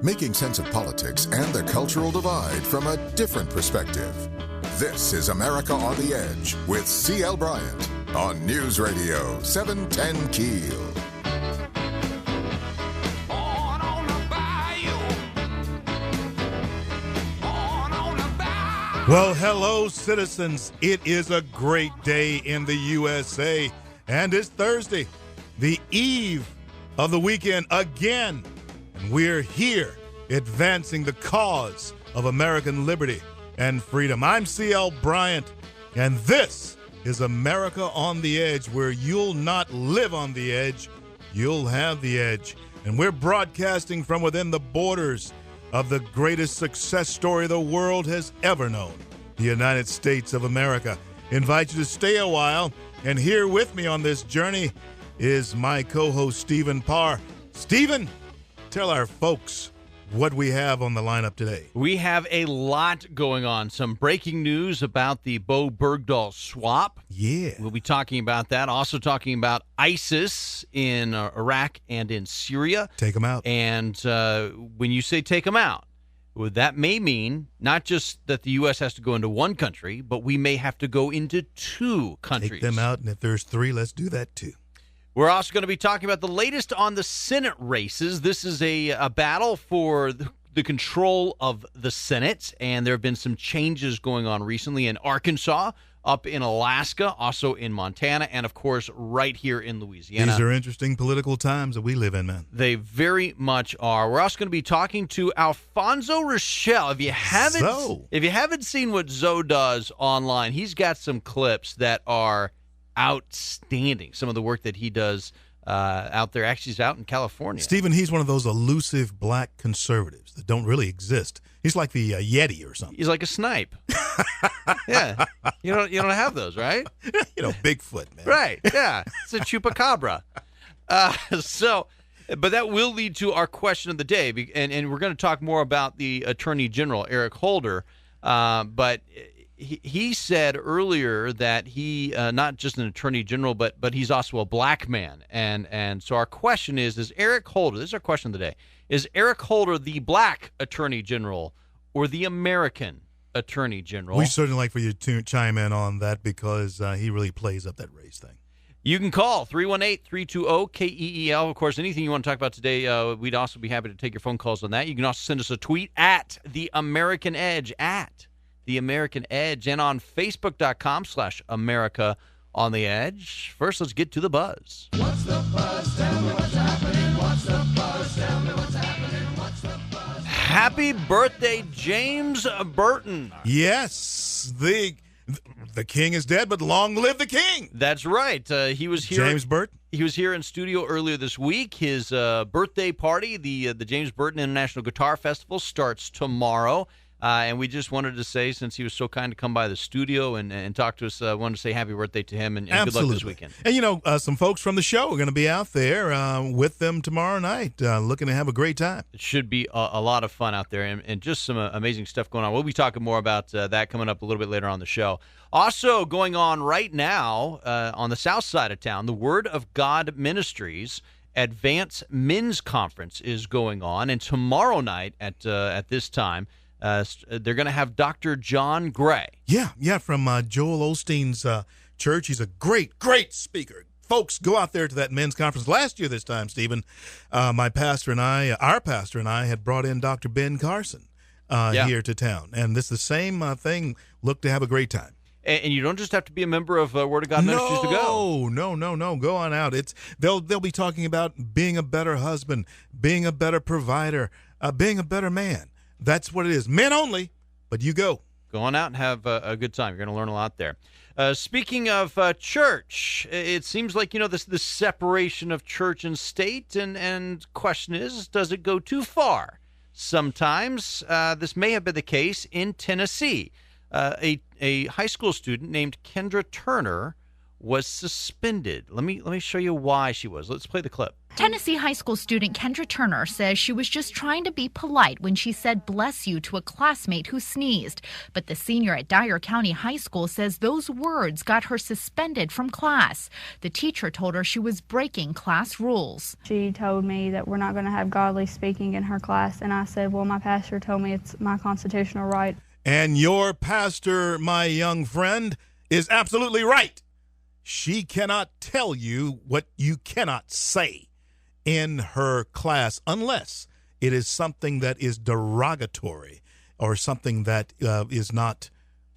Making sense of politics and the cultural divide from a different perspective. This is America on the Edge with CL Bryant on News Radio 710 Keel. Well, hello, citizens. It is a great day in the USA, and it's Thursday, the eve of the weekend again. And we're here advancing the cause of American liberty and freedom. I'm CL Bryant, and this is America on the Edge, where you'll not live on the edge, you'll have the edge. And we're broadcasting from within the borders of the greatest success story the world has ever known, the United States of America. Invite you to stay a while, and here with me on this journey is my co-host, Stephen Parr. Stephen, tell our folks what we have on the lineup today. We have a lot going on. Some breaking news about the Bo Bergdahl swap. Yeah. We'll be talking about that. Also talking about ISIS in Iraq and in Syria. Take them out. And when you say take them out, well, that may mean not just that the U.S. has to go into one country, but we may have to go into two countries. Take them out, and if there's three, let's do that too. We're also going to be talking about the latest on the Senate races. This is a battle for the control of the Senate, and there have been some changes going on recently in Arkansas, up in Alaska, also in Montana, and, of course, right here in Louisiana. These are interesting political times that we live in, man. They very much are. We're also going to be talking to Alfonzo Rochelle. If you haven't seen what Zoe does online, he's got some clips that are outstanding. Some of the work that he does out there. Actually, he's out in California. Stephen, he's one of those elusive black conservatives that don't really exist. He's like the Yeti or something. He's like a snipe. Yeah. You don't have those, right? Bigfoot, man. Right. Yeah. It's a chupacabra. But that will lead to our question of the day, and we're going to talk more about the Attorney General, Eric Holder. But he said earlier that he not just an attorney general, but he's also a black man. And so our question is Eric Holder, this is our question of the day, is Eric Holder the black attorney general or the American attorney general? We certainly like for you to chime in on that because he really plays up that race thing. You can call 318-320-KEEL. Of course, anything you want to talk about today, we'd also be happy to take your phone calls on that. You can also send us a tweet at The American Edge, The American Edge, and on Facebook.com/America on the Edge. First, let's get to the buzz. What's the buzz? Tell me what's happening. What's the buzz? Tell me what's happening. What's the buzz? Happy birthday, James Burton. Yes, the king is dead, but long live the king. That's right. He was here. James Burton. He was here in studio earlier this week. His birthday party, the James Burton International Guitar Festival, starts tomorrow. And we just wanted to say, since he was so kind to come by the studio and talk to us, wanted to say happy birthday to him and good luck this weekend. And, some folks from the show are going to be out there with them tomorrow night, looking to have a great time. It should be a lot of fun out there and just some amazing stuff going on. We'll be talking more about that coming up a little bit later on the show. Also going on right now on the south side of town, the Word of God Ministries Advanced Men's Conference is going on. And tomorrow night at this time, they're going to have Dr. John Gray. Yeah, from Joel Osteen's church. He's a great, great speaker. Folks, go out there to that men's conference. Last year this time, Stephen, our pastor and I had brought in Dr. Ben Carson here to town. And this is the same thing. Look to have a great time. And you don't just have to be a member of Word of God Ministries to go. No. Go on out. They'll be talking about being a better husband, being a better provider, being a better man. That's what it is. Men only, but you go. Go on out and have a good time. You're going to learn a lot there. Speaking of church, it seems like, this separation of church and state, and question is, does it go too far? Sometimes this may have been the case in Tennessee. A high school student named Kendra Turner was suspended. Let me show you why she was. Let's play the clip. Tennessee high school student Kendra Turner says she was just trying to be polite when she said bless you to a classmate who sneezed. But the senior at Dyer County High School says those words got her suspended from class. The teacher told her she was breaking class rules. She told me that we're not going to have godly speaking in her class, and I said, well, my pastor told me it's my constitutional right. And your pastor, my young friend, is absolutely right. She cannot tell you what you cannot say in her class unless it is something that is derogatory or something that is not,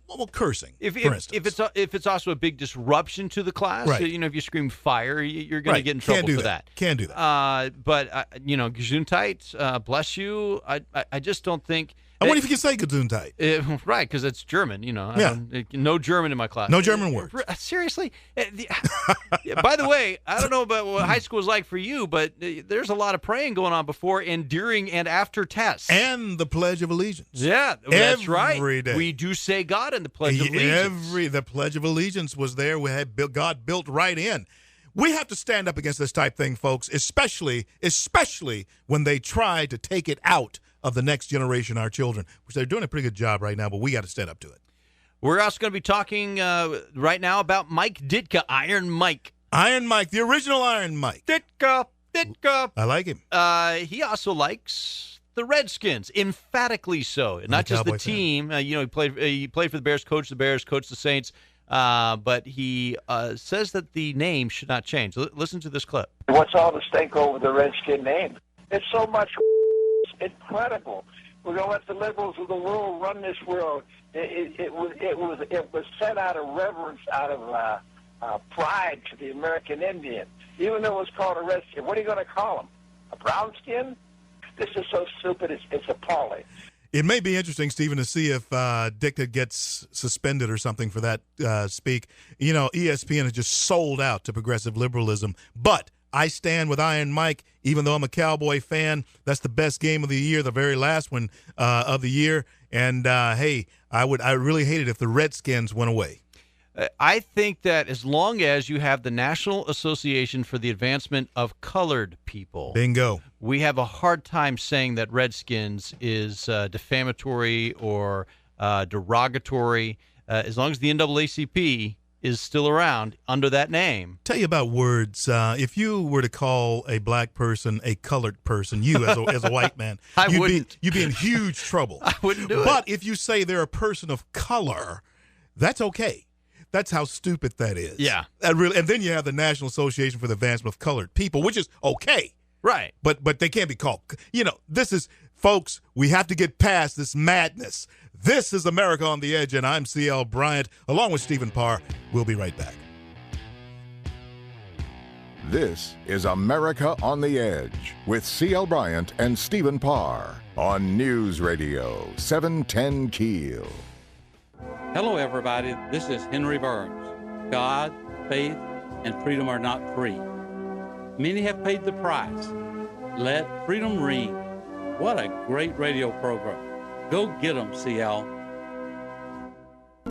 well, cursing, for instance. If it's also a big disruption to the class, right. You know, if you scream fire, you're going to get in trouble for that. Can't do that. But, you know, Gesundheit, bless you, I just don't think. I wonder if you can say Gesundheit. Right, because it's German, you know. No German in my class. No German word. Seriously? By the way, I don't know about what high school is like for you, but there's a lot of praying going on before and during and after tests. And the Pledge of Allegiance. Yeah, that's right. Every day. We do say God in the Pledge of Allegiance. The Pledge of Allegiance was there. We had God built right in. We have to stand up against this type thing, folks, especially when they try to take it out of the next generation, our children, which they're doing a pretty good job right now, but we got to stand up to it. We're also going to be talking right now about Mike Ditka, Iron Mike. Iron Mike, the original Iron Mike. Ditka. I like him. He also likes the Redskins, emphatically so. Not just the team. You know, he played for the Bears, coached the Saints, but he says that the name should not change. Listen to this clip. What's all the stink over the Redskin name? It's so much incredible. We're going to let the liberals of the world run this world. It was set out of reverence, out of pride to the American Indian. Even though it was called a redskin, what are you going to call him? A brown skin? This is so stupid. It's appalling. It may be interesting, Stephen, to see if Ditka gets suspended or something for that speak. You know, ESPN has just sold out to progressive liberalism, but I stand with Iron Mike, even though I'm a Cowboy fan. That's the best game of the year, the very last one of the year. And, hey, I really hate it if the Redskins went away. I think that as long as you have the National Association for the Advancement of Colored People, bingo, we have a hard time saying that Redskins is defamatory or derogatory. As long as the NAACP is still around under that name. Tell you about words. If you were to call a black person a colored person, you as a white man, you'd be in huge trouble. I wouldn't do it. But if you say they're a person of color, that's okay. That's how stupid that is. Yeah. And then you have the National Association for the Advancement of Colored People, which is okay. Right. But they can't be called. You know, this is, folks, we have to get past this madness. This is America on the Edge, and I'm CL Bryant, along with Stephen Parr. We'll be right back. This is America on the Edge with CL Bryant and Stephen Parr on News Radio 710 Keel. Hello, everybody. This is Henry Burns. God, faith, and freedom are not free. Many have paid the price. Let freedom ring. What a great radio program. Go get 'em, CL.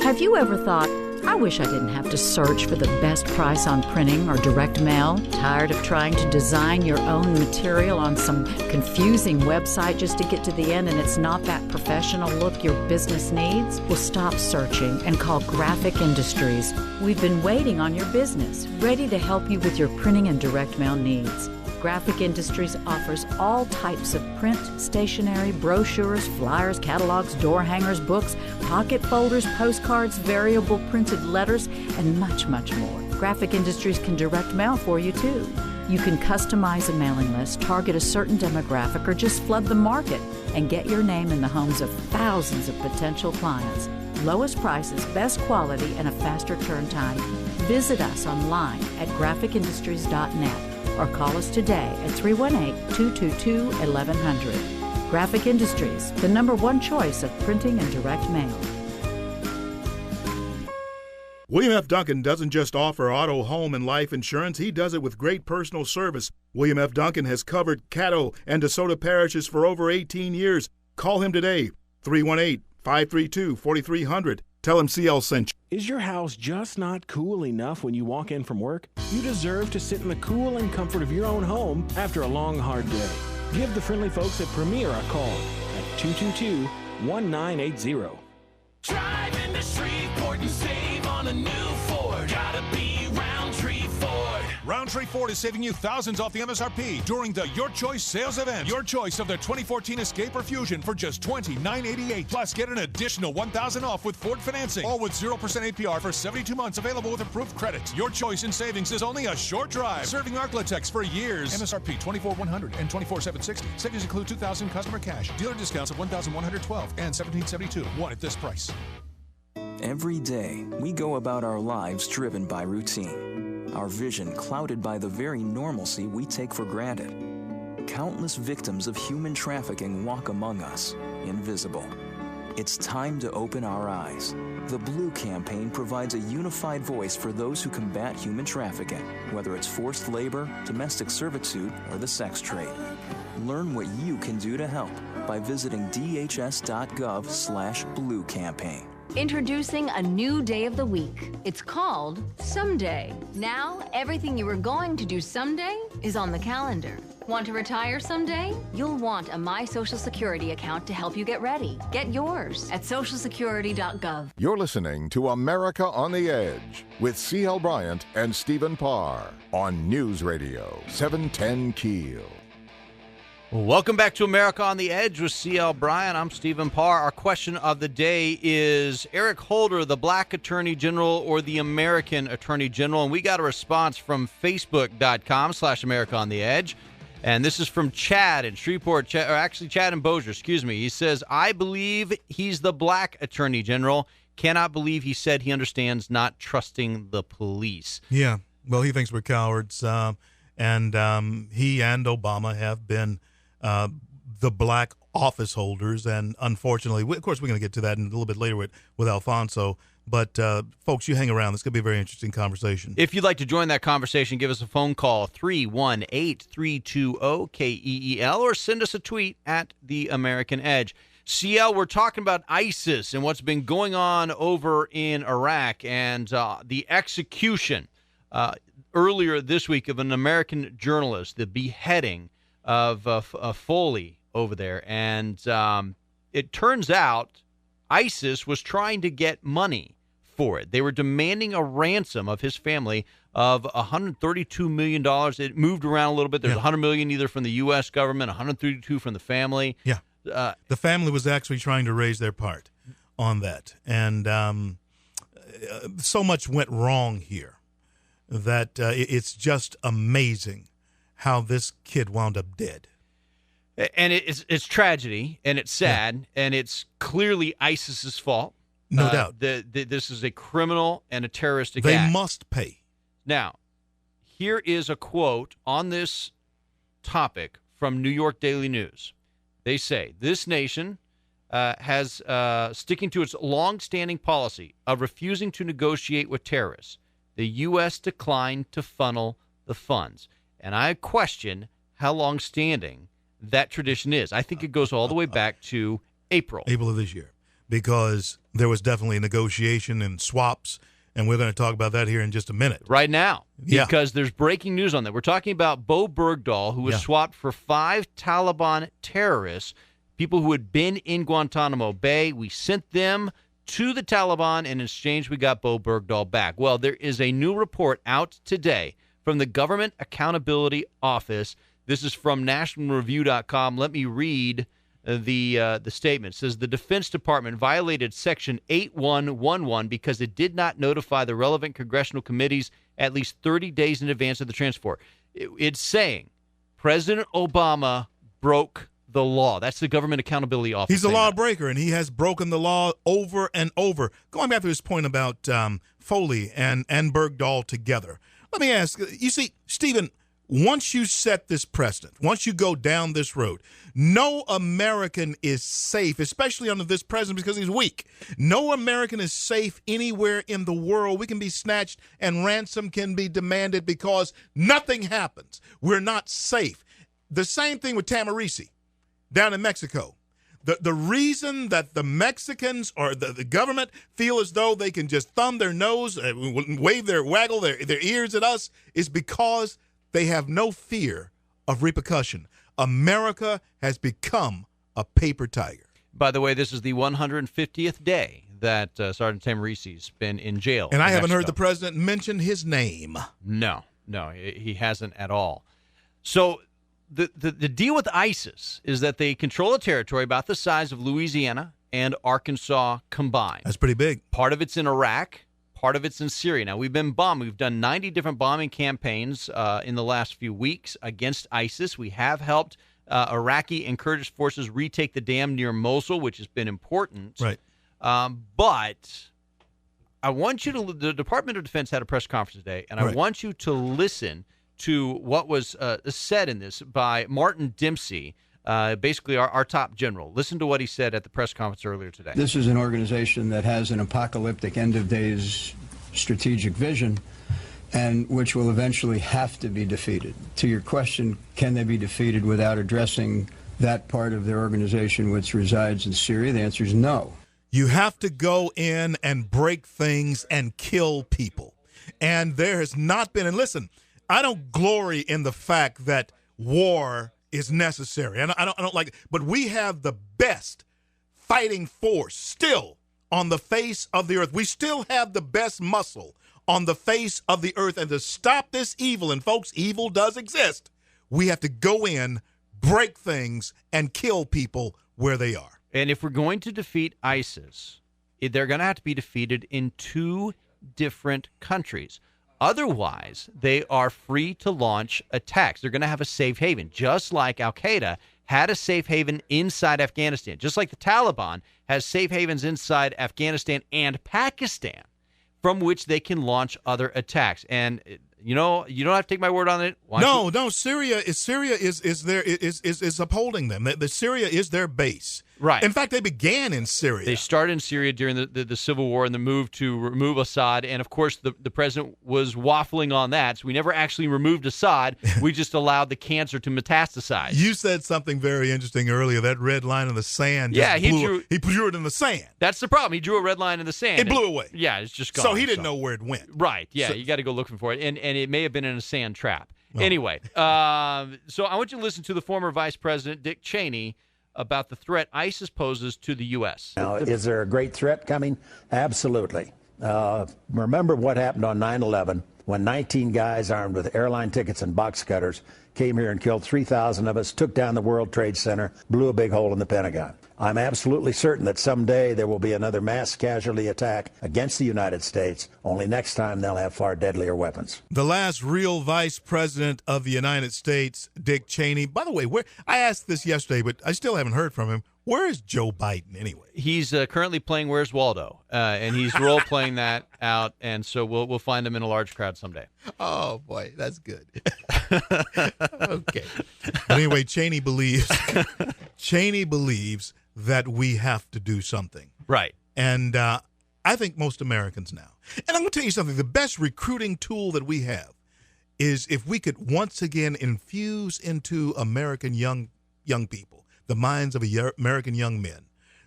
Have you ever thought, I wish I didn't have to search for the best price on printing or direct mail? Tired of trying to design your own material on some confusing website just to get to the end and it's not that professional look your business needs? Well, stop searching and call Graphic Industries. We've been waiting on your business, ready to help you with your printing and direct mail needs. Graphic Industries offers all types of print, stationery, brochures, flyers, catalogs, door hangers, books, pocket folders, postcards, variable printed letters, and much, much more. Graphic Industries can direct mail for you, too. You can customize a mailing list, target a certain demographic, or just flood the market and get your name in the homes of thousands of potential clients. Lowest prices, best quality, and a faster turn time. Visit us online at graphicindustries.net. or call us today at 318-222-1100. Graphic Industries, the #1 choice of printing and direct mail. William F. Duncan doesn't just offer auto, home, and life insurance. He does it with great personal service. William F. Duncan has covered Caddo and DeSoto parishes for over 18 years. Call him today, 318-532-4300. Tell him CL sent you. Is your house just not cool enough when you walk in from work? You deserve to sit in the cool and comfort of your own home after a long, hard day. Give the friendly folks at Premier a call at 222-1980. Drive into Shreveport and save on a new Ford. Gotta be Roundtree Ford. Roundtree Ford is saving you thousands off the MSRP during the Your Choice sales event. Your choice of the 2014 Escape or Fusion for just $29.88. Plus, get an additional $1,000 off with Ford financing. All with 0% APR for 72 months, available with approved credit. Your choice in savings is only a short drive. Serving Arklatex for years. MSRP $24,100 and $24,760. Savings include $2,000 customer cash. Dealer discounts of $1,112 and $1,772. One at this price. Every day, we go about our lives driven by routine. Our vision clouded by the very normalcy we take for granted. Countless victims of human trafficking walk among us, invisible. It's time to open our eyes. The Blue Campaign provides a unified voice for those who combat human trafficking, whether it's forced labor, domestic servitude, or the sex trade. Learn what you can do to help by visiting dhs.gov/Blue Campaign. Introducing a new day of the week. It's called Someday. Now, everything you were going to do someday is on the calendar. Want to retire someday? You'll want a My Social Security account to help you get ready. Get yours at socialsecurity.gov. You're listening to America on the Edge with CL Bryant and Stephen Parr on News Radio 710 Keel. Welcome back to America on the Edge with CL Bryant. I'm Stephen Parr. Our question of the day is Eric Holder, the black attorney general or the American attorney general? And we got a response from Facebook.com/America on the Edge. And this is from Chad in Shreveport, Chad in Bossier, excuse me. He says, I believe he's the black attorney general. Cannot believe he said he understands not trusting the police. Yeah, well, he thinks we're cowards. And he and Obama have been the black office holders, and unfortunately, of course, we're going to get to that in a little bit later with Alfonso. But folks, you hang around. This is going to be a very interesting conversation. If you'd like to join that conversation, give us a phone call 318-320-KEEL or send us a tweet at The American Edge. CL, we're talking about ISIS and what's been going on over in Iraq and the execution earlier this week of an American journalist, the beheading of Foley over there. And it turns out ISIS was trying to get money for it. They were demanding a ransom of his family of $132 million. It moved around a little bit. There's $100 million either from the U.S. government, $132 from the family. Yeah. The family was actually trying to raise their part on that. And so much went wrong here that it's just amazing how this kid wound up dead. And it's tragedy, and it's sad, and it's clearly ISIS's fault. No doubt. This is a criminal and a terroristic They act. must pay. Now, here is a quote on this topic from New York Daily News. They say, this nation has sticking to its long-standing policy of refusing to negotiate with terrorists. The U.S. declined to funnel the funds. And I question how long-standing that tradition is. I think it goes all the way back to April of this year, because there was definitely a negotiation and swaps, and we're going to talk about that here in just a minute. Right now, Yeah. because there's breaking news on that. We're talking about Bo Bergdahl, who was swapped for 5 Taliban terrorists, people who had been in Guantanamo Bay. We sent them to the Taliban, and in exchange, we got Bo Bergdahl back. Well, there is a new report out today from the Government Accountability Office. This is from nationalreview.com. Let me read the statement. It says the Defense Department violated Section 8111 because it did not notify the relevant congressional committees at least 30 days in advance of the transport. It's saying President Obama broke the law. That's the Government Accountability Office. He's a lawbreaker, and he has broken the law over and over. Going back to this point about Foley and Bergdahl together, let me ask, you see, Stephen, once you set this precedent, once you go down this road, no American is safe, especially under this president because he's weak. No American is safe anywhere in the world. We can be snatched and ransom can be demanded because nothing happens. We're not safe. The same thing with Tamarisi down in Mexico. The reason that the Mexicans or the government feel as though they can just thumb their nose, waggle their ears at us is because they have no fear of repercussion. America has become a paper tiger. By the way, this is the 150th day that Sergeant Tamarisi's been in jail. And I haven't Mexico. heard the president mention his name. No, he hasn't at all. So the deal with ISIS is that they control a territory about the size of Louisiana and Arkansas combined. That's pretty big. Part of it's in Iraq. Part of it's in Syria. Now, we've been bombed. We've done 90 different bombing campaigns in the last few weeks against ISIS. We have helped Iraqi and Kurdish forces retake the dam near Mosul, which has been important. Right. But I want you to – the Department of Defense had a press conference today, and I want you to listen to what was said in this by Martin Dempsey, basically our top general. Listen to what he said at the press conference earlier today. This is an organization that has an apocalyptic end-of-days strategic vision and which will eventually have to be defeated. To your question, can they be defeated without addressing that part of their organization which resides in Syria? The answer is no. You have to go in and break things and kill people. And there has not been – and listen, I don't glory in the fact that war is necessary. And I don't like it. But we have the best fighting force still on the face of the earth. We still have the best muscle on the face of the earth. And to stop this evil, and folks, evil does exist, we have to go in, break things, and kill people where they are. And if we're going to defeat ISIS, they're going to have to be defeated in two different countries. Otherwise, they are free to launch attacks. They're going to have a safe haven, just like Al-Qaeda had a safe haven inside Afghanistan, just like the Taliban has safe havens inside Afghanistan and Pakistan from which they can launch other attacks. And you know, you don't have to take my word on it. No, Syria is upholding them. The Syria is their base. Right. In fact, they began in Syria. They started in Syria during the Civil War and the move to remove Assad. And, of course, the president was waffling on that. So we never actually removed Assad. We just allowed the cancer to metastasize. You said something very interesting earlier, that red line in the sand. He drew it in the sand. That's the problem. He drew a red line in the sand. It blew away. Yeah, it's just gone. So he didn't know where it went. Right. Yeah, you got to go looking for it. And it may have been in a sand trap. Oh. Anyway, so I want you to listen to the former Vice President, Dick Cheney, about the threat ISIS poses to the U.S. Now, is there a great threat coming? Absolutely. Remember what happened on 9/11 when 19 guys armed with airline tickets and box cutters came here and killed 3,000 of us, took down the World Trade Center, blew a big hole in the Pentagon. I'm absolutely certain that someday there will be another mass casualty attack against the United States, only next time they'll have far deadlier weapons. The last real vice president of the United States, Dick Cheney. By the way, I asked this yesterday, but I still haven't heard from him. Where is Joe Biden anyway? He's currently playing Where's Waldo, and he's role-playing that out, and so we'll find him in a large crowd someday. Oh, boy, that's good. Okay. But anyway, Cheney believes that we have to do something. Right. And I think most Americans now. And I'm going to tell you something. The best recruiting tool that we have is if we could once again infuse into American young people, the minds of American young men,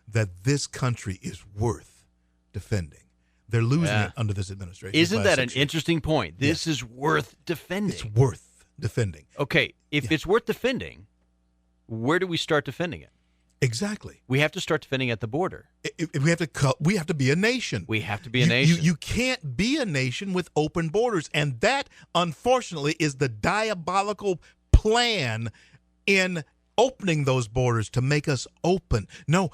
that this country is worth defending. They're losing it under this administration. Isn't that an interesting point? This is worth defending. It's worth defending. Okay, if it's worth defending, where do we start defending it? Exactly. We have to start defending at the border. We have to be a nation. We have to be a nation. You can't be a nation with open borders, and that, unfortunately, is the diabolical plan in opening those borders to make us open. No,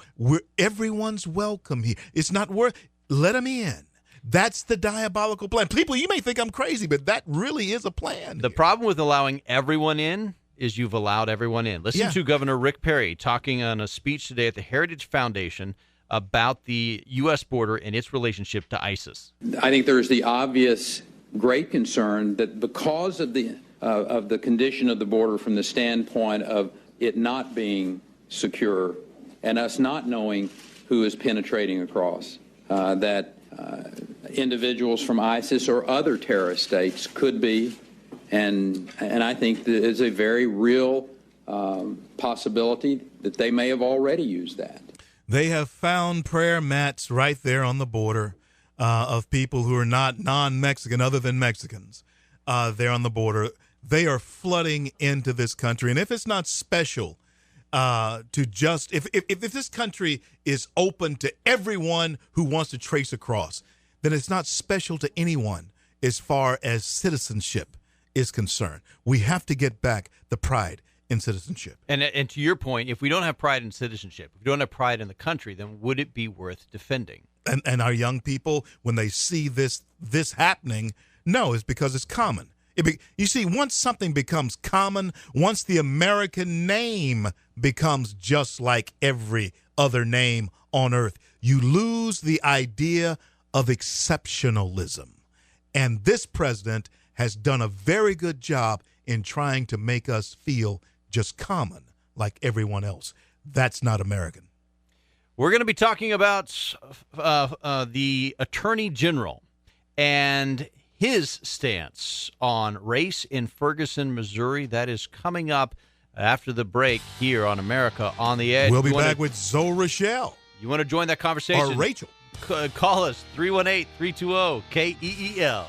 everyone's welcome here. It's not worth. Let them in. That's the diabolical plan. People, you may think I'm crazy, but that really is a plan. The problem with allowing everyone in is you've allowed everyone in. Listen to Governor Rick Perry talking on a speech today at the Heritage Foundation about the U.S. border and its relationship to ISIS. I think there's the obvious great concern that because of the condition of the border from the standpoint of it not being secure and us not knowing who is penetrating across, that individuals from ISIS or other terrorist states could be, and I think that is a very real possibility that they may have already used that. They have found prayer mats right there on the border of people who are not non-Mexican other than Mexicans. There on the border. They are flooding into this country. And if it's not special if this country is open to everyone who wants to trace across, then it's not special to anyone as far as citizenship is concerned. We have to get back the pride in citizenship. And to your point, if we don't have pride in citizenship, if we don't have pride in the country, then would it be worth defending? And our young people, when they see this happening, no, it's because it's common. You see, once something becomes common, once the American name becomes just like every other name on earth, you lose the idea of exceptionalism. And this president has done a very good job in trying to make us feel just common like everyone else. That's not American. We're going to be talking about the Attorney General and his stance on race in Ferguson, Missouri. That is coming up after the break here on America on the Edge. We'll be back with Zoe Rochelle. You want to join that conversation? Or Rachel. Call us, 318-320-KEEL.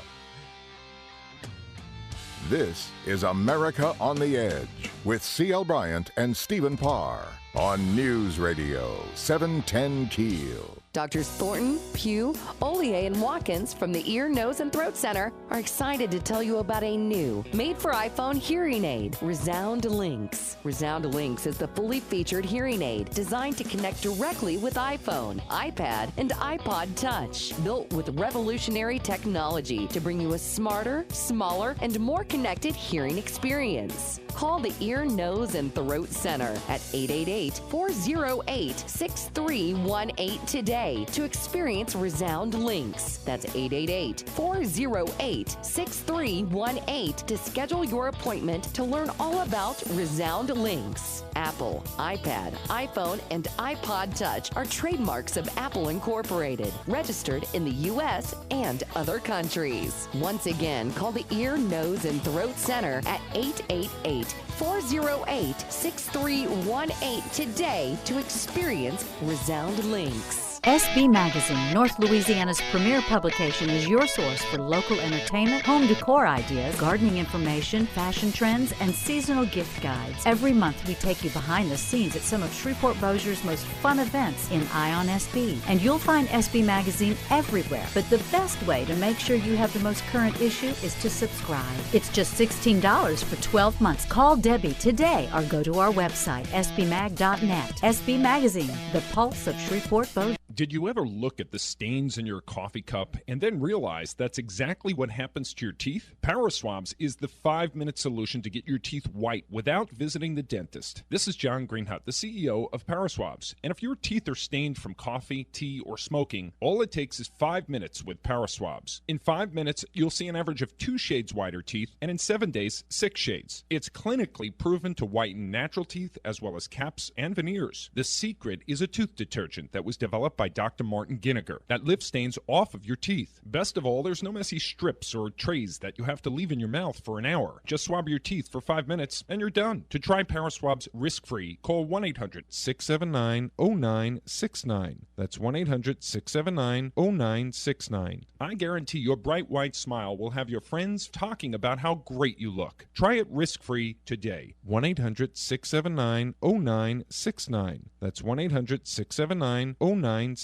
This is America on the Edge with CL Bryant and Stephen Parr on News Radio 710 Keel. Doctors Thornton, Pugh, Ollier, and Watkins from the Ear, Nose, and Throat Center are excited to tell you about a new, made-for-iPhone hearing aid, Resound Links. Resound Links is the fully featured hearing aid designed to connect directly with iPhone, iPad, and iPod Touch. Built with revolutionary technology to bring you a smarter, smaller, and more connected hearing experience. Call the Ear, Nose, and Throat Center at 888-408-6318 today to experience Resound Links. That's 888-408-6318 to schedule your appointment to learn all about Resound Links. Apple, iPad, iPhone, and iPod Touch are trademarks of Apple Incorporated, registered in the U.S. and other countries. Once again, call the Ear, Nose, and Throat Center at 888-408-6318 today to experience Resound Links. SB Magazine, North Louisiana's premier publication, is your source for local entertainment, home decor ideas, gardening information, fashion trends, and seasonal gift guides. Every month, we take you behind the scenes at some of Shreveport-Bossier's most fun events in Ion SB. And you'll find SB Magazine everywhere. But the best way to make sure you have the most current issue is to subscribe. It's just $16 for 12 months. Call Debbie today or go to our website, sbmag.net. SB Magazine, the pulse of Shreveport-Bossier. Did you ever look at the stains in your coffee cup and then realize that's exactly what happens to your teeth? Paraswabs is the 5-minute solution to get your teeth white without visiting the dentist. This is John Greenhut, the CEO of Paraswabs. And if your teeth are stained from coffee, tea, or smoking, all it takes is 5 minutes with Paraswabs. In 5 minutes, you'll see an average of 2 shades whiter teeth, and in 7 days, 6 shades. It's clinically proven to whiten natural teeth as well as caps and veneers. The secret is a tooth detergent that was developed by Dr. Martin Ginniger that lifts stains off of your teeth. Best of all, there's no messy strips or trays that you have to leave in your mouth for an hour. Just swab your teeth for 5 minutes and you're done. To try Paraswabs risk-free, call 1-800-679-0969. That's 1-800-679-0969. I guarantee your bright white smile will have your friends talking about how great you look. Try it risk-free today. 1-800-679-0969. That's 1-800-679-0969.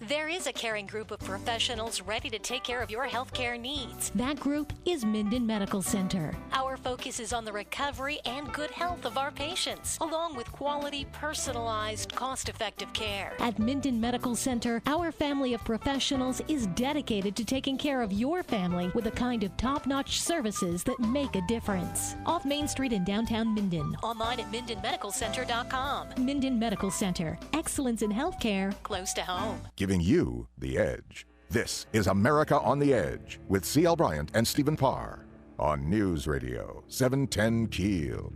There is a caring group of professionals ready to take care of your healthcare needs. That group is Minden Medical Center. Our focus is on the recovery and good health of our patients, along with quality, personalized, cost-effective care. At Minden Medical Center, our family of professionals is dedicated to taking care of your family with the kind of top-notch services that make a difference. Off Main Street in downtown Minden. Online at MindenMedicalCenter.com. Minden Medical Center. Excellence in healthcare close to home. Giving you the edge. This is America on the Edge with CL Bryant and Stephen Parr on News Radio 710 Keel.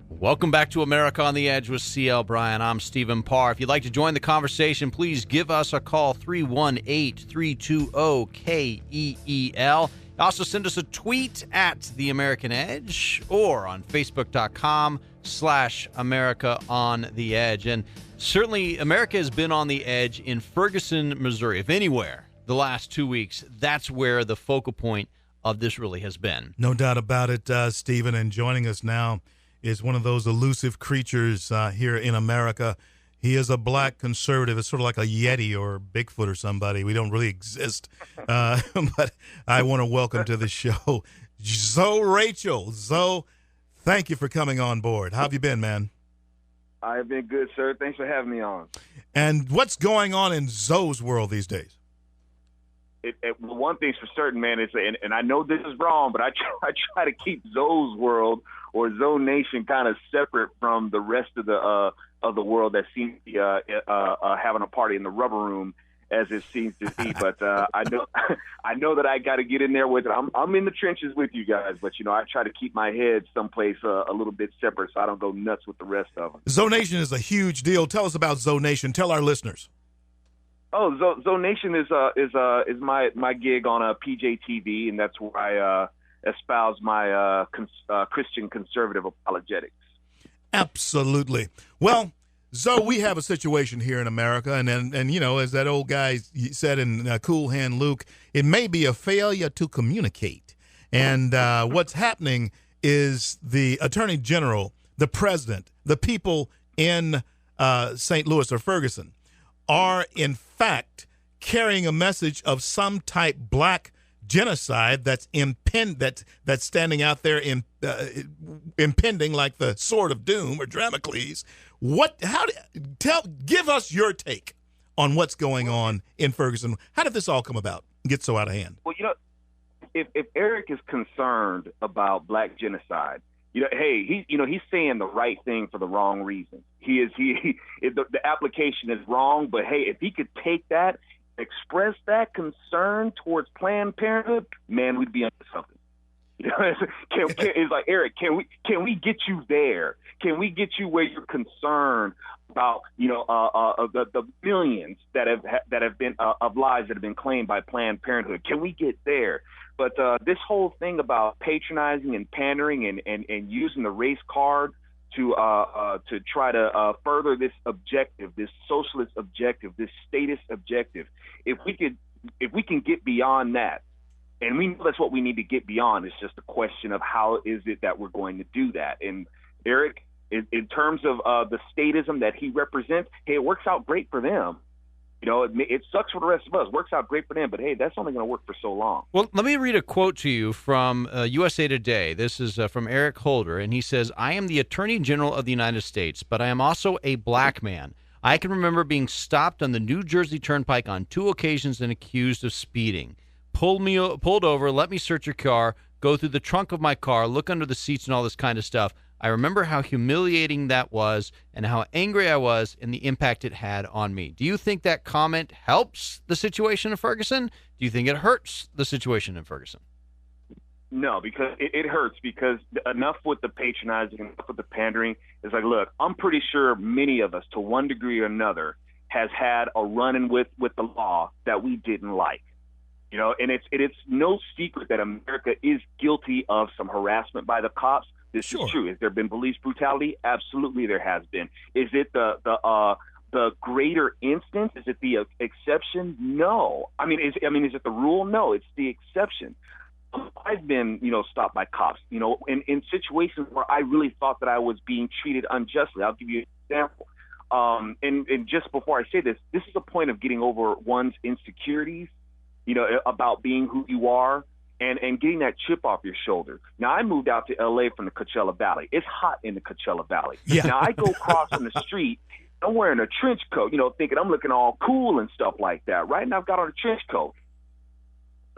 Welcome back to America on the Edge with CL Bryant. I'm Stephen Parr. If you'd like to join the conversation, please give us a call, 318-320-KEEL. Also, send us a tweet at The American Edge or on Facebook.com/America on the Edge. And certainly, America has been on the edge in Ferguson, Missouri. If anywhere, the last 2 weeks, that's where the focal point of this really has been. No doubt about it, Stephen. And joining us now is one of those elusive creatures here in America. He is a black conservative. It's sort of like a Yeti or Bigfoot or somebody. We don't really exist. But I want to welcome to the show Zoe Rachel. Zoe, thank you for coming on board. How have you been, man? I've been good, sir. Thanks for having me on. And what's going on in Zoe's world these days? One thing's for certain, man, is, and I know this is wrong, but I try to keep Zoe's world or Zoe Nation kind of separate from the rest of the world that seems to be having a party in the rubber room, as it seems to be. But I know that I got to get in there with it. I'm in the trenches with you guys, but I try to keep my head someplace a little bit separate so I don't go nuts with the rest of them. Zoe Nation is a huge deal. Tell us about Zoe Nation. Tell our listeners. Oh, Zoe Nation is my gig on PJ TV, and that's where I espouse my Christian conservative apologetics. Absolutely. Well, Zoe, we have a situation here in America, and as that old guy said in Cool Hand Luke, it may be a failure to communicate. And what's happening is the Attorney General, the President, the people in St. Louis or Ferguson are in fact carrying a message of some type black genocide that's standing out there impending like the sword of doom or Damocles. Give us your take on what's going on in Ferguson. How did this all come about? Get so out of hand? Well, if Eric is concerned about black genocide, hey, he's saying the right thing for the wrong reason. The application is wrong, but hey, if he could take that, express that concern towards Planned Parenthood, man, we'd be onto something. It's like, Eric, can we get you there? Can we get you where you're concerned about the millions that have been of lives that have been claimed by Planned Parenthood? Can we get there? But this whole thing about patronizing and pandering and using the race card to try to further this objective, this socialist objective, this statist objective, if we can get beyond that, and we know that's what we need to get beyond, it's just a question of how is it that we're going to do that. And Eric, in terms of the statism that he represents, hey, it works out great for them. It sucks for the rest of us. Works out great for them, but hey, that's only going to work for so long. Well, let me read a quote to you from USA Today. This is from Eric Holder, and he says, "I am the Attorney General of the United States, but I am also a black man. I can remember being stopped on the New Jersey Turnpike on 2 occasions and accused of speeding. Pulled over, let me search your car, go through the trunk of my car, look under the seats and all this kind of stuff. I remember how humiliating that was and how angry I was and the impact it had on me." Do you think that comment helps the situation in Ferguson? Do you think it hurts the situation in Ferguson? No, because it hurts, because enough with the patronizing, enough with the pandering. It's like, look, I'm pretty sure many of us, to one degree or another, has had a run-in with the law that we didn't like. And it's no secret that America is guilty of some harassment by the cops. This is true. Has there been police brutality? Absolutely, there has been. Is it the greater instance? Is it the exception? No. I mean, is it the rule? No, it's the exception. I've been, stopped by cops, in situations where I really thought that I was being treated unjustly. I'll give you an example. And just before I say this is a point of getting over one's insecurities, about being who you are. And getting that chip off your shoulder. Now, I moved out to L.A. from the Coachella Valley. It's hot in the Coachella Valley. Yeah. Now, I go crossing the street. I'm wearing a trench coat, thinking I'm looking all cool and stuff like that, right? And I've got on a trench coat.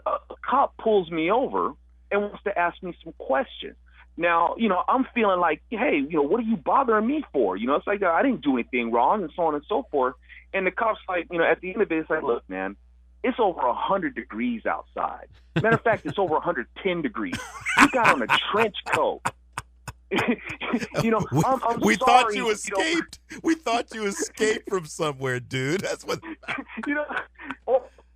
A cop pulls me over and wants to ask me some questions. Now, I'm feeling like, hey, what are you bothering me for? It's like, I didn't do anything wrong and so on and so forth. And the cop's like, at the end of it, it's like, look, man, it's over 100 degrees outside. Matter of fact, it's over 110 degrees. You got on a trench coat. We thought you escaped. We thought you escaped from somewhere, dude. That's what.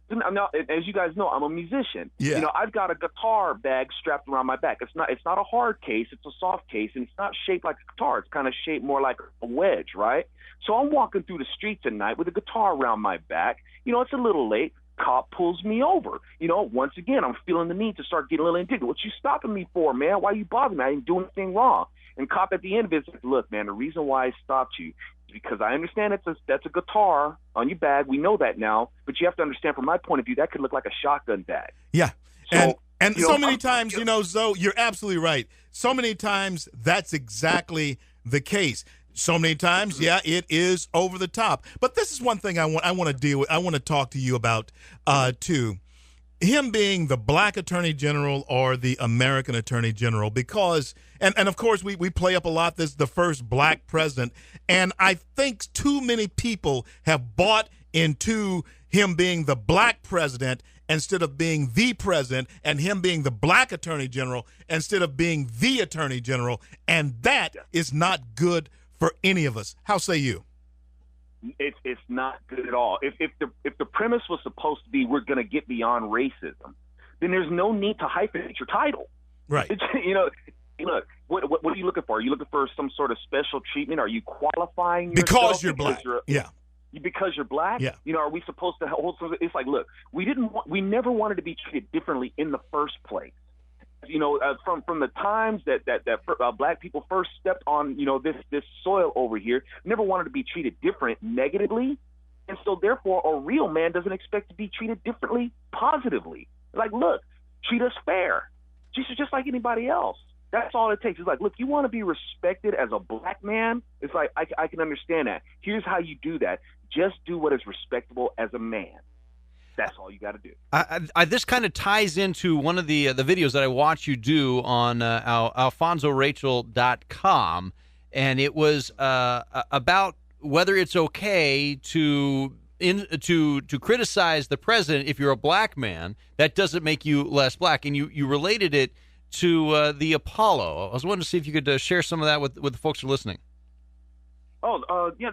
Now, as you guys know, I'm a musician. Yeah. You know, I've got a guitar bag strapped around my back. It's not a hard case. It's a soft case, and it's not shaped like a guitar. It's kind of shaped more like a wedge, right? So I'm walking through the streets at night with a guitar around my back. You know, it's a little late. Cop pulls me over. You know, once again, I'm feeling the need to start getting a little indignant. What you stopping me for, man? Why you bothering me? I didn't do anything wrong. And cop at the end of it says, look, man, the reason why I stopped you is because I understand that's a guitar on your bag. We know that now. But you have to understand, from my point of view, that could look like a shotgun bag. Yeah. So, and so many times, you know, Zoe, you're absolutely right. So many times that's exactly the case. So many times, yeah, it is over the top. But this is one thing I want to deal with. I want to talk to you about, too. Him being the black attorney general or the American attorney general, because, and of course, we play up a lot this the first black president. And I think too many people have bought into him being the black president instead of being the president, and him being the black attorney general instead of being the attorney general. And that is not good for any of us. How say you? It's not good at all. If the premise was supposed to be we're going to get beyond racism, then there's no need to hyphenate your title. Right. You know, look, what are you looking for? Are you looking for some sort of special treatment? Are you qualifying yourself because you're black? Yeah. Because you're black? Yeah. You know, are we supposed to hold something? It's like, look, we never wanted to be treated differently in the first place. You know, from the times that black people first stepped on, you know, this soil over here, never wanted to be treated different negatively. And so therefore a real man doesn't expect to be treated differently positively. Like, look, treat us fair. Just like anybody else. That's all it takes. It's like, look, you want to be respected as a black man? It's like, I can understand that. Here's how you do that. Just do what is respectable as a man. That's all you got to do. This kind of ties into one of the videos that I watched you do on alfonsorachel.com, and it was about whether it's okay to criticize the president if you're a black man. That doesn't make you less black, and you related it to the Apollo. I was wanting to see if you could share some of that with the folks who are listening. Oh, yeah,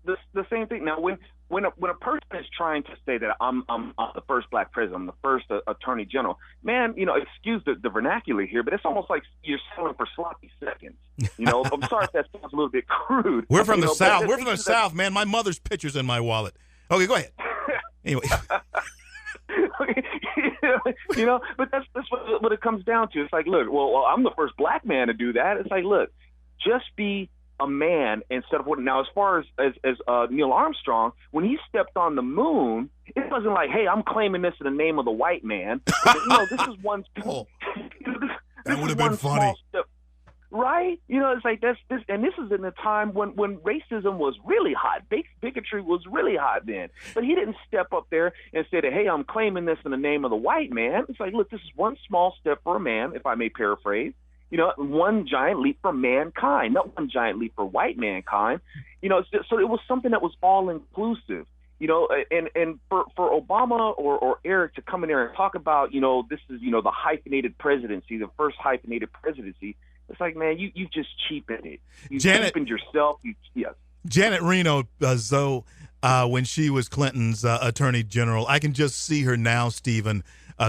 the same thing. Now, when a person is trying to say that I'm the first black president, I'm the first attorney general, man, you know, excuse the vernacular here, but it's almost like you're selling for sloppy seconds. You know, I'm sorry if that sounds a little bit crude. We're from the South. We're from the South, man. My mother's picture's in my wallet. Okay, go ahead. Anyway. You know, but that's what it comes down to. It's like, look, well, I'm the first black man to do that. It's like, look, just be a man instead of what. Now, as far as Neil Armstrong, when he stepped on the moon, it wasn't like, hey, I'm claiming this in the name of the white man. You know, this is one. That would have been funny. Right? You know, it's like this, and this is in a time when racism was really hot. Bigotry was really hot then. But he didn't step up there and say that, hey, I'm claiming this in the name of the white man. It's like, look, this is one small step for a man, if I may paraphrase. You know, one giant leap for mankind, not one giant leap for white mankind. You know, so it was something that was all inclusive. You know, and for Obama or Eric to come in there and talk about, you know, this is, you know, the hyphenated presidency, the first hyphenated presidency. It's like, man, you just cheapened it. You cheapened yourself. Yes. Janet Reno, Zoe, when she was Clinton's attorney general, I can just see her now, Stephen,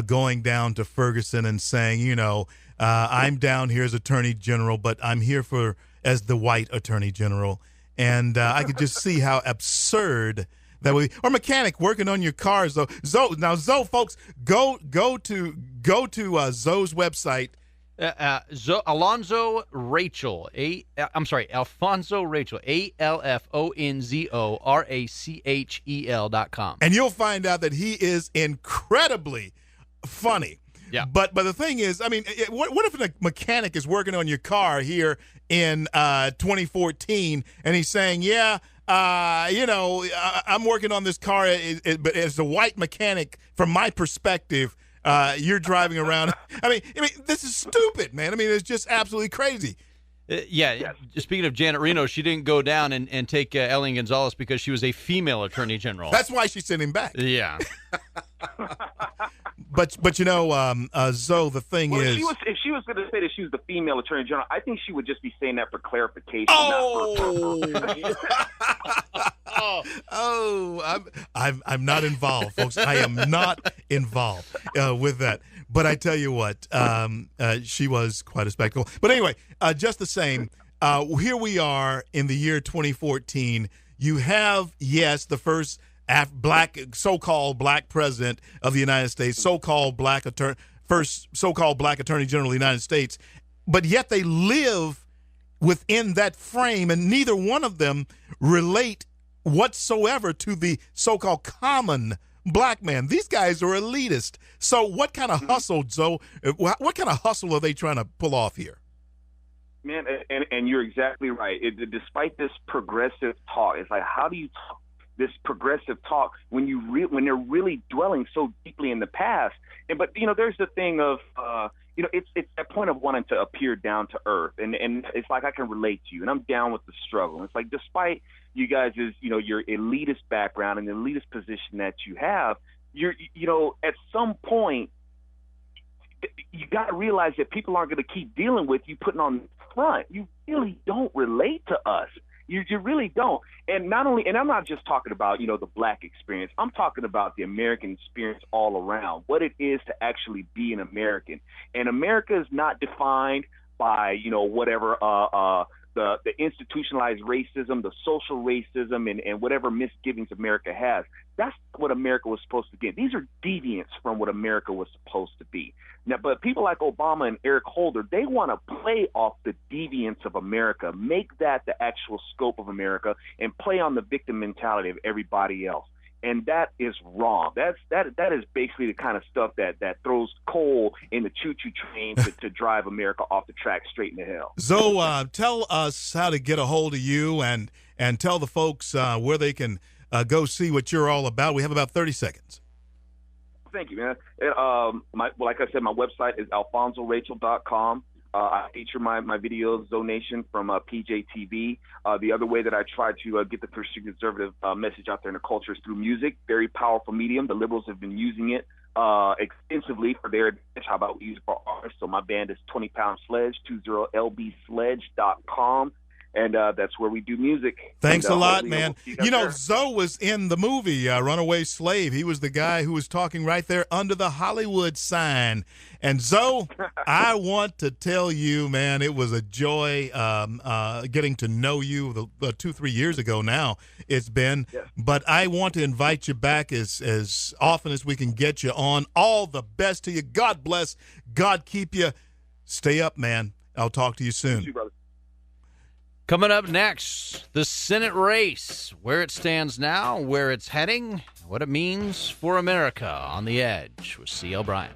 going down to Ferguson and saying, you know, I'm down here as attorney general, but I'm here as the white attorney general. And I could just see how absurd that would be. Or mechanic working on your cars, though. Zoe, folks, go to Zoe's website. Alfonzo Rachel, Alfonzo Rachel, ALFONZORACHEL.com. And you'll find out that he is incredibly funny. Yeah. But the thing is, I mean, what if a mechanic is working on your car here in 2014 and he's saying, yeah, you know, I'm working on this car, but as a white mechanic, from my perspective, you're driving around. I mean, this is stupid, man. I mean, it's just absolutely crazy. Yeah. Speaking of Janet Reno, she didn't go down and take Elian Gonzalez because she was a female attorney general. That's why she sent him back. Yeah. But you know, Zoe, the thing is, if she was going to say that she was the female attorney general, I think she would just be saying that for clarification. Oh, I'm not involved, folks. I am not involved with that. But I tell you what, she was quite a spectacle. But anyway, just the same, here we are in the year 2014. You have, yes, the first so-called black president of the United States, first so-called black attorney general of the United States, but yet they live within that frame, and neither one of them relate whatsoever to the so-called common black man. These guys are elitist. So what kind of hustle, Zoe, what kind of hustle are they trying to pull off here? Man, and you're exactly right. Despite this progressive talk, it's like, how do you talk this progressive talk when they're really dwelling so deeply in the past? But there's the thing of it's that point of wanting to appear down to earth, and it's like I can relate to you, and I'm down with the struggle. It's like, despite you guys' your elitist background and the elitist position that you have, you're at some point you got to realize that people aren't going to keep dealing with you putting on the front. You really don't relate to us. You really don't. And not only, and I'm not just talking about, the black experience. I'm talking about the American experience all around, what it is to actually be an American. And America is not defined by, whatever the institutionalized racism, the social racism, and whatever misgivings America has. That's what America was supposed to be. These are deviants from what America was supposed to be. Now, but people like Obama and Eric Holder, they want to play off the deviance of America, make that the actual scope of America, and play on the victim mentality of everybody else. And that is wrong. That is basically the kind of stuff that throws coal in the choo-choo train to drive America off the track straight into hell. Zoe, tell us how to get a hold of you and tell the folks where they can go see what you're all about. We have about 30 seconds. Thank you, man. Like I said, my website is alfonzorachel.com. I feature my videos, Zonation, from PJTV. The other way that I try to get the Christian conservative message out there in the culture is through music. Very powerful medium. The liberals have been using it extensively for their advantage. How about we use it for artists? So my band is 20 Pound Sledge, 20lbsledge.com. And that's where we do music. Thanks a lot, man. Zoe was in the movie Runaway Slave. He was the guy who was talking right there under the Hollywood sign. And Zoe, I want to tell you, man, it was a joy getting to know you 2-3 years ago now. It's been. Yes. But I want to invite you back as often as we can get you on. All the best to you. God bless. God keep you. Stay up, man. I'll talk to you soon. You too, brother. Coming up next, the Senate race, where it stands now, where it's heading, what it means for America on the Edge with CL Bryant.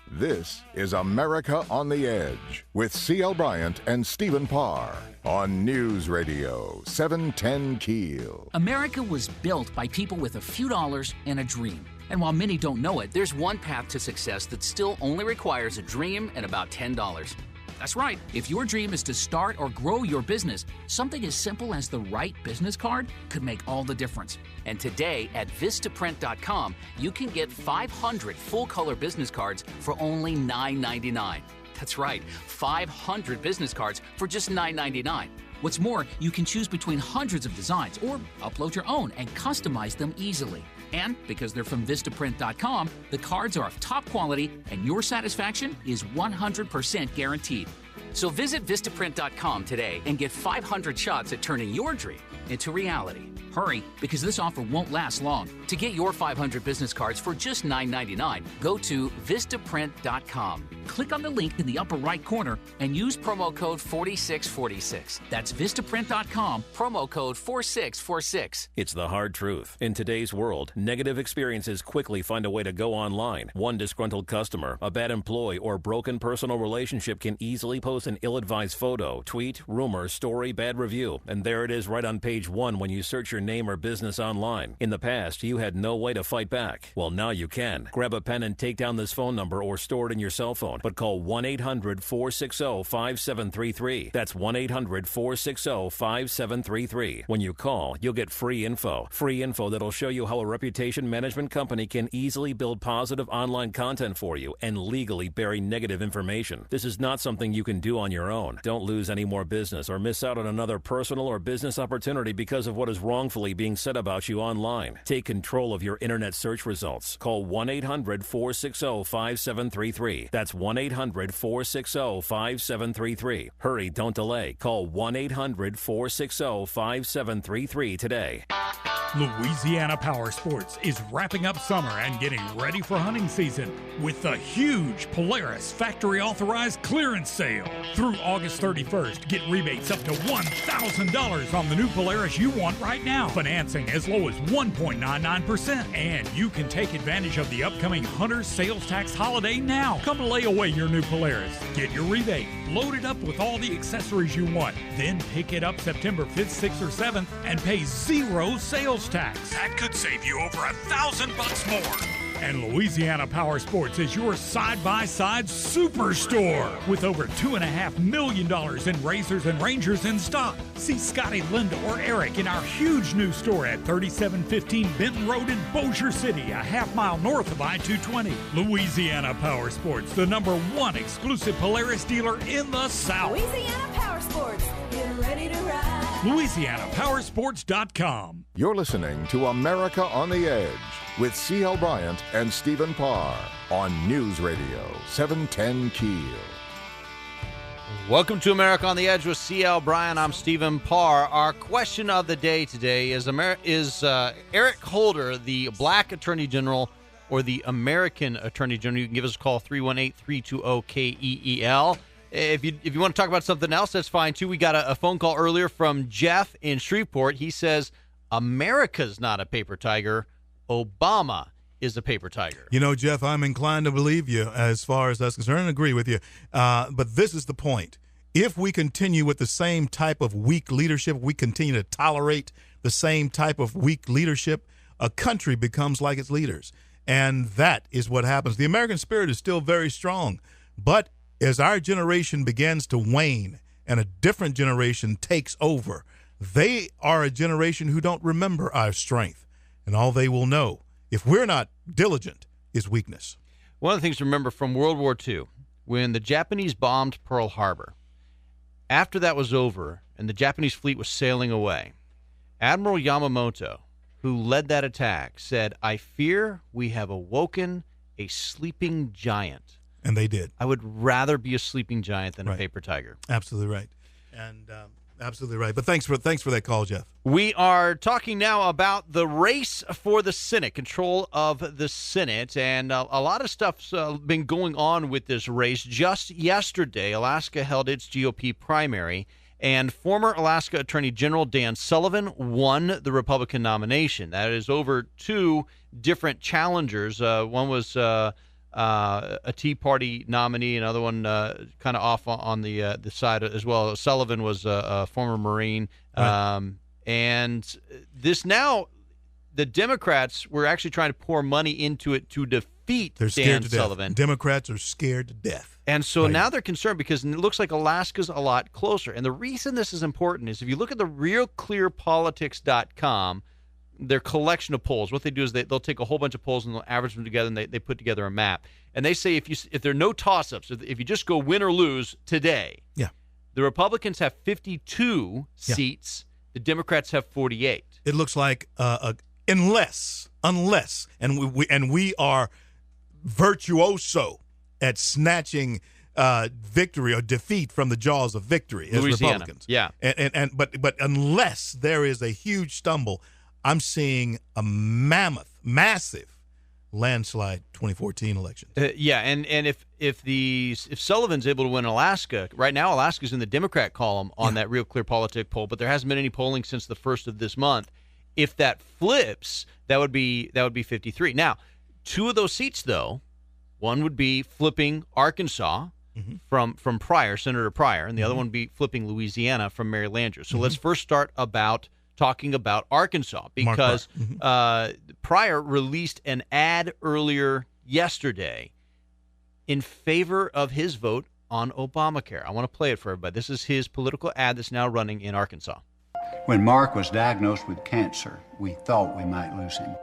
This is America on the Edge with CL Bryant and Stephen Parr on News Radio 710 Keel. America was built by people with a few dollars and a dream. And while many don't know it, there's one path to success that still only requires a dream and about $10. That's right. If your dream is to start or grow your business, something as simple as the right business card could make all the difference. And today at Vistaprint.com, you can get 500 full-color business cards for only $9.99. That's right, 500 business cards for just $9.99. What's more, you can choose between hundreds of designs or upload your own and customize them easily. And because they're from Vistaprint.com, the cards are of top quality and your satisfaction is 100% guaranteed. So visit Vistaprint.com today and get 500 shots at turning your dream into reality. Hurry, because this offer won't last long. To get your 500 business cards for just $9.99, go to Vistaprint.com. Click on the link in the upper right corner and use promo code 4646. That's Vistaprint.com, promo code 4646. It's the hard truth. In today's world, negative experiences quickly find a way to go online. One disgruntled customer, a bad employee, or broken personal relationship can easily post an ill-advised photo, tweet, rumor, story, bad review, and there it is right on page 1 when you search your name or business online. In the past, you had no way to fight back. Well, now you can. Grab a pen and take down this phone number or store it in your cell phone, but call 1-800-460-5733. That's 1-800-460-5733. When you call, you'll get free info. Free info that'll show you how a reputation management company can easily build positive online content for you and legally bury negative information. This is not something you can do do on your own. Don't lose any more business or miss out on another personal or business opportunity because of what is wrongfully being said about you online. Take control of your internet search results. Call 1-800-460-5733. That's 1-800-460-5733. Hurry, don't delay. Call 1-800-460-5733 today. Louisiana Power Sports is wrapping up summer and getting ready for hunting season with the huge Polaris factory authorized clearance sale. Through August 31st, get rebates up to $1,000 on the new Polaris you want right now. Financing as low as 1.99%. And you can take advantage of the upcoming Hunter Sales Tax holiday now. Come lay away your new Polaris. Get your rebate. Load it up with all the accessories you want. Then pick it up September 5th, 6th, or 7th and pay zero sales tax. That could save you over $1,000 more. And Louisiana Power Sports is your side-by-side superstore with over $2.5 million in Razors and Rangers in stock. See Scotty, Linda, or Eric in our huge new store at 3715 Benton Road in Bossier City, a half-mile north of I-220. Louisiana Power Sports, the #1 exclusive Polaris dealer in the South. Louisiana Power Sports, get ready to ride. LouisianaPowersports.com. You're listening to America on the Edge with CL Bryant and Stephen Parr on News Radio 710 Keel. Welcome to America on the Edge with CL Bryant. I'm Stephen Parr. Our question of the day today is Eric Holder the Black Attorney General or the American Attorney General? You can give us a call, 318-320-KEEL. If you want to talk about something else, that's fine, too. We got a phone call earlier from Jeff in Shreveport. He says, America's not a paper tiger. Obama is a paper tiger. You know, Jeff, I'm inclined to believe you as far as that's concerned and agree with you. But this is the point. If we continue with the same type of weak leadership, we continue to tolerate the same type of weak leadership, a country becomes like its leaders. And that is what happens. The American spirit is still very strong. But as our generation begins to wane and a different generation takes over, they are a generation who don't remember our strength. And all they will know, if we're not diligent, is weakness. One of the things to remember from World War II, when the Japanese bombed Pearl Harbor, after that was over and the Japanese fleet was sailing away, Admiral Yamamoto, who led that attack, said, "I fear we have awoken a sleeping giant." And they did. I would rather be a sleeping giant than a paper tiger. Absolutely right. And absolutely right. But thanks for that call, Jeff. We are talking now about the race for the Senate, control of the Senate, and a lot of stuff's been going on with this race. Just yesterday, Alaska held its GOP primary, and former Alaska Attorney General Dan Sullivan won the Republican nomination. That is over two different challengers. One was a Tea Party nominee, another one kind of off on the side as well. Sullivan was a former Marine. Right. And this now, the Democrats were actually trying to pour money into it to defeat Dan Sullivan. Democrats are scared to death. And so now they're concerned because it looks like Alaska's a lot closer. And the reason this is important is if you look at the realclearpolitics.com, their collection of polls, what they do is they'll take a whole bunch of polls and they'll average them together, and they put together a map. And they say if there are no toss-ups, if you just go win or lose today, the Republicans have 52 seats, the Democrats have 48. It looks like unless, and we are virtuoso at snatching victory or defeat from the jaws of victory as Louisiana. Republicans. Yeah. But unless there is a huge stumble, I'm seeing a massive landslide 2014 election. And if Sullivan's able to win Alaska, right now Alaska's in the Democrat column on that Real Clear Politic poll, but there hasn't been any polling since the first of this month. If that flips, that would be 53. Now, two of those seats though, one would be flipping Arkansas from Pryor, Senator Pryor, and the other one would be flipping Louisiana from Mary Landrieu. So let's first start talking about Arkansas, because Pryor released an ad earlier yesterday in favor of his vote on Obamacare. I want to play it for everybody. This is his political ad that's now running in Arkansas. When Mark was diagnosed with cancer, we thought we might lose him.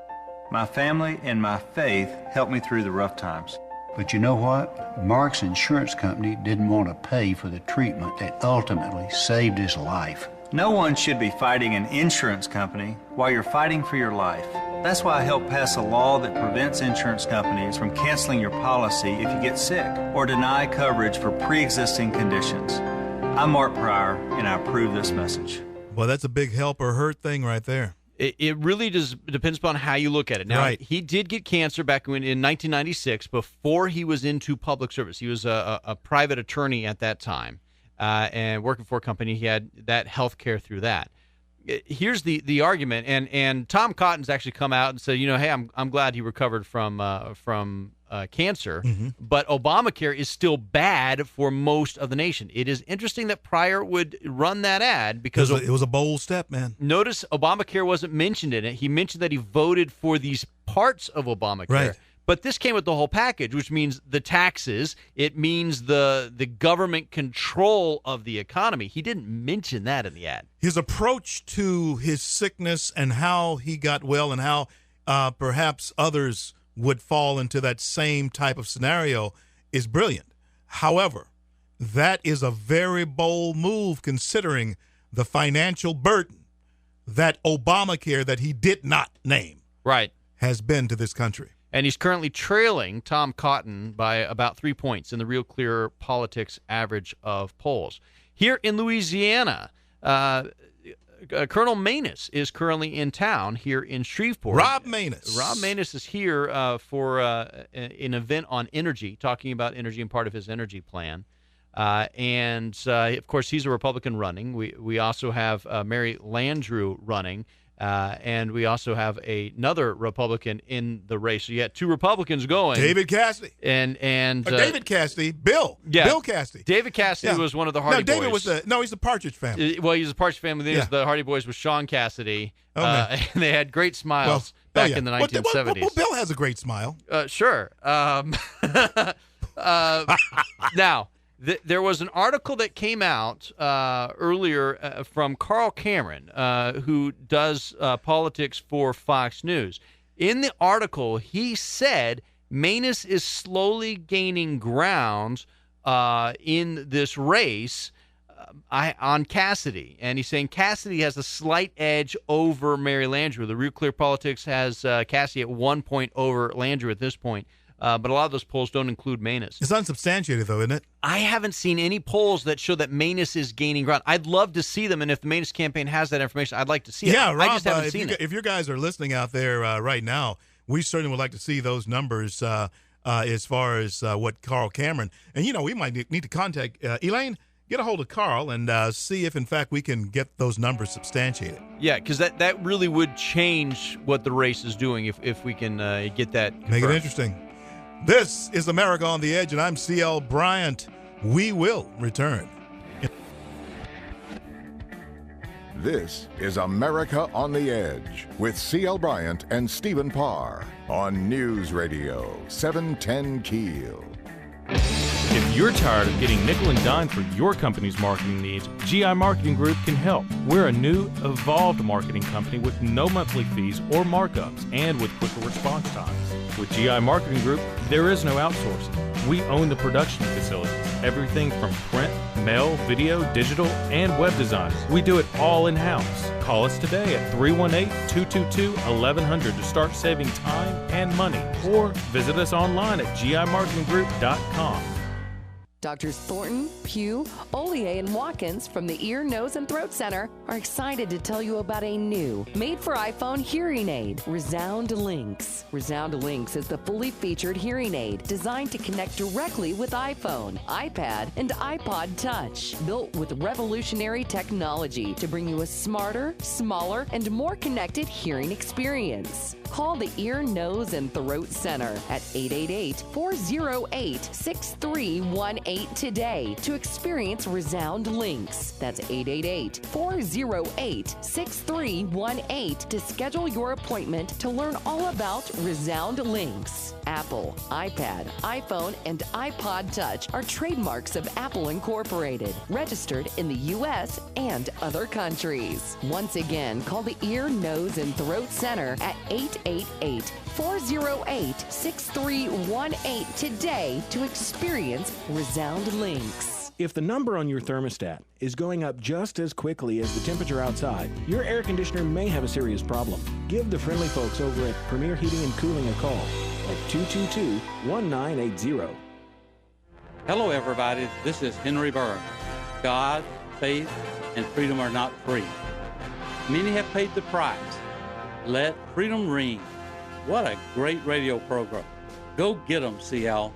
My family and my faith helped me through the rough times. But you know what? Mark's insurance company didn't want to pay for the treatment that ultimately saved his life. No one should be fighting an insurance company while you're fighting for your life. That's why I helped pass a law that prevents insurance companies from canceling your policy if you get sick or deny coverage for pre-existing conditions. I'm Mark Pryor, and I approve this message. Well, that's a big help or hurt thing right there. It really depends upon how you look at it. Now, right. He did get cancer back in 1996 before he was into public service. He was a private attorney at that time and working for a company. He had that health care through that. Here's the argument, and Tom Cotton's actually come out and said, hey, I'm glad he recovered from cancer, but Obamacare is still bad for most of the nation. It is interesting that Pryor would run that ad because it was a bold step, man. Notice Obamacare wasn't mentioned in it. He mentioned that he voted for these parts of Obamacare. Right. But this came with the whole package, which means the taxes. It means the government control of the economy. He didn't mention that in the ad. His approach to his sickness and how he got well and how perhaps others would fall into that same type of scenario is brilliant. However, that is a very bold move considering the financial burden that Obamacare, that he did not name, has been to this country. And he's currently trailing Tom Cotton by about 3 points in the Real Clear Politics average of polls. Here in Louisiana, Colonel Manus is currently in town here in Shreveport. Rob Manus. Rob Manus is here for an event on energy, talking about energy and part of his energy plan. Of course, he's a Republican running. We also have Mary Landrieu running. And we also have another Republican in the race. So you had two Republicans going. David Cassidy. David Cassidy. Bill. Yeah. Bill Cassidy. David Cassidy was one of the Hardy Boys. He's the Partridge Family. Well, he's the Partridge Family. Then the Hardy Boys was Sean Cassidy. And they had great smiles back in the 1970s. Well, Bill has a great smile. Sure. Now, there was an article that came out earlier from Carl Cameron, who does politics for Fox News. In the article, he said Manus is slowly gaining ground in this race on Cassidy. And he's saying Cassidy has a slight edge over Mary Landrieu. The Real Clear Politics has Cassidy at 1 point over Landrieu at this point. But a lot of those polls don't include Manus. It's unsubstantiated, though, isn't it? I haven't seen any polls that show that Manus is gaining ground. I'd love to see them, and if the Manus campaign has that information, I'd like to see it. Yeah, Rob, I just haven't seen it. If you guys are listening out there right now, we certainly would like to see those numbers as far as what Carl Cameron. And, we might need to contact Elaine. Get a hold of Carl and see if, in fact, we can get those numbers substantiated. Yeah, because that really would change what the race is doing if we can get that confirmed. Make it interesting. This is America on the Edge, and I'm CL Bryant. We will return. This is America on the Edge with CL Bryant and Stephen Parr on News Radio 710 Keel. If you're tired of getting nickel and dime for your company's marketing needs, GI Marketing Group can help. We're a new, evolved marketing company with no monthly fees or markups and with quicker response times. With GI Marketing Group, there is no outsourcing. We own the production facilities, everything from print, mail, video, digital, and web design. We do it all in-house. Call us today at 318-222-1100 to start saving time and money, or visit us online at gimarketinggroup.com. Doctors Thornton, Pugh, Ollier, and Watkins from the Ear, Nose, and Throat Center are excited to tell you about a new, made-for-iPhone hearing aid, Resound Links. Resound Links is the fully featured hearing aid designed to connect directly with iPhone, iPad, and iPod Touch. Built with revolutionary technology to bring you a smarter, smaller, and more connected hearing experience. Call the Ear, Nose, and Throat Center at 888-408-6318 today to experience Resound Links. That's 888-408-6318 to schedule your appointment to learn all about Resound Links. Apple, iPad, iPhone, and iPod Touch are trademarks of Apple Incorporated, registered in the U.S. and other countries. Once again, call the Ear, Nose, and Throat Center at 888-408-6318 today to experience Resound Links. If the number on your thermostat is going up just as quickly as the temperature outside, your air conditioner may have a serious problem. Give the friendly folks over at Premier Heating and Cooling a call at 222-1980. Hello, everybody. This is Henry Burr. God, faith, and freedom are not free. Many have paid the price. Let freedom ring. What a great radio program. Go get them, CL.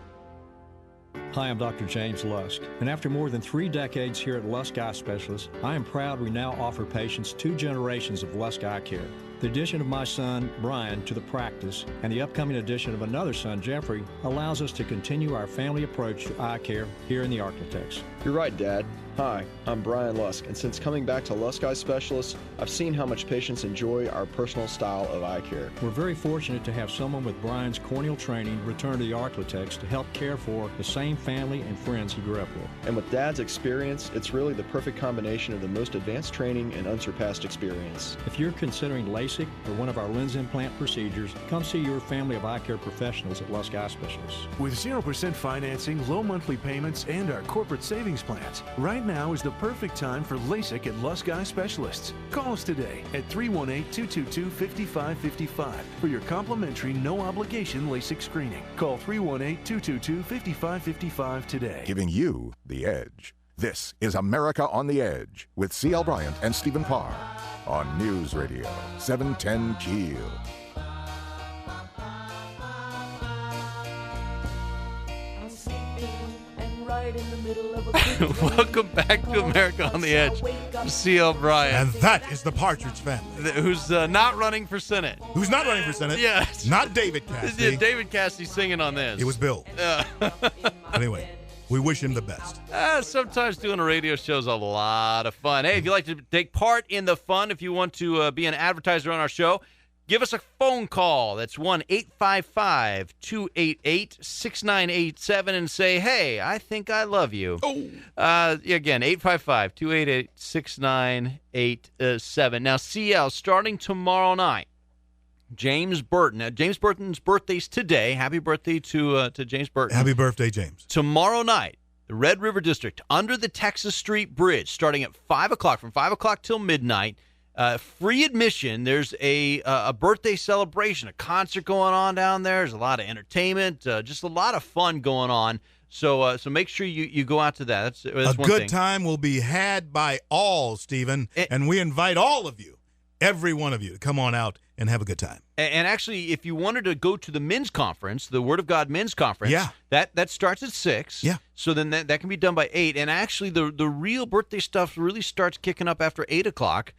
Hi, I'm Dr. James Lusk, and after more than 3 decades here at Lusk Eye Specialists, I am proud we now offer patients 2 generations of Lusk Eye Care. The addition of my son, Brian, to the practice, and the upcoming addition of another son, Jeffrey, allows us to continue our family approach to eye care here in the Arklatex. You're right, Dad. Hi, I'm Brian Lusk, and since coming back to Lusk Eye Specialists, I've seen how much patients enjoy our personal style of eye care. We're very fortunate to have someone with Brian's corneal training return to the Arklatex to help care for the same family and friends he grew up with. And with Dad's experience, it's really the perfect combination of the most advanced training and unsurpassed experience. If you're considering LASIK or one of our lens implant procedures, come see your family of eye care professionals at Lusk Eye Specialists. With 0% financing, low monthly payments, and our corporate savings plans, right now is the perfect time for LASIK at Lusk Eye Specialists. Call us today at 318-222-5555 for your complimentary, no-obligation LASIK screening. Call 318-222-5555 today. Giving you the edge. This is America on the Edge with C.L. Bryant and Stephen Parr on News Radio 710 Keel. Welcome back to America on the Edge. C.L. Bryant. And that is the Partridge Family. Who's not running for Senate. Who's not running for Senate? Yeah. Not David Cassidy. Yeah, David Cassidy singing on this. It was Bill. Anyway, we wish him the best. Sometimes doing a radio show is a lot of fun. Hey, if you'd like to take part in the fun, if you want to be an advertiser on our show, give us a phone call. That's 1-855-288-6987 and say, hey, I think I love you. Again, 855-288-6987. Now, CL, starting tomorrow night, James Burton. Now, James Burton's birthday's today. Happy birthday to James Burton. Happy birthday, James. Tomorrow night, the Red River District, under the Texas Street Bridge, starting at 5 o'clock, from 5 o'clock till midnight, free admission. There's a birthday celebration, a concert going on down there. There's a lot of entertainment, just a lot of fun going on. So make sure you go out to that. That's a one good thing. time will be had by all, Stephen, and we invite all of you, every one of you, to come on out and have a good time. And actually, if you wanted to go to the men's conference, the Word of God men's conference, that starts at 6. Yeah. So then that can be done by 8. And actually, the real birthday stuff really starts kicking up after 8 o'clock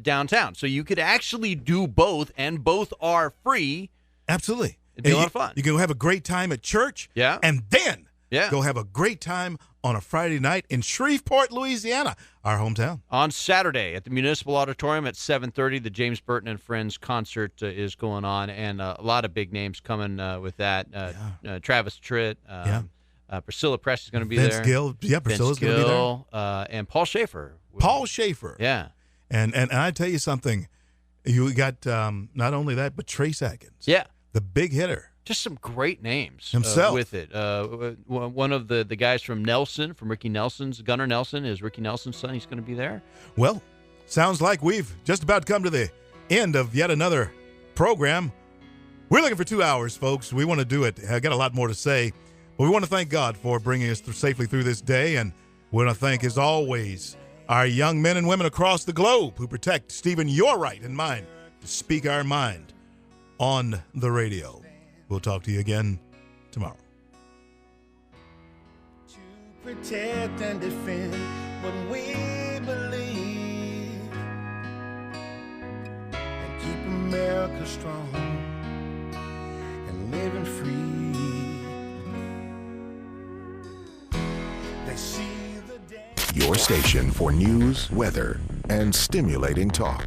downtown. So you could actually do both, and both are free. Absolutely. It'd be a lot of fun. You can have a great time at church, and then go have a great time on a Friday night in Shreveport, Louisiana, our hometown. On Saturday at the Municipal Auditorium at 7:30, the James Burton and Friends concert is going on, and a lot of big names coming with that. Travis Tritt, Priscilla Press is going to be Vince there. Gill, Priscilla's going to be there. And Paul Schaefer. Paul Schaefer. Yeah. And I tell you something, you got not only that, but Trace Atkins. Yeah. The big hitter. Just some great names himself with it. One of the guys from Nelson, from Ricky Nelson's, Gunnar Nelson, is Ricky Nelson's son. He's going to be there. Well, sounds like we've just about come to the end of yet another program. We're looking for 2 hours, folks. We want to do it. I got a lot more to say, but we want to thank God for bringing us safely through this day, and we want to thank, as always, our young men and women across the globe who protect, Stephen, your right and mine to speak our mind on the radio. We'll talk to you again tomorrow. To protect and defend what we believe and keep America strong and living free. They see the day. Your station for news, weather, and stimulating talk.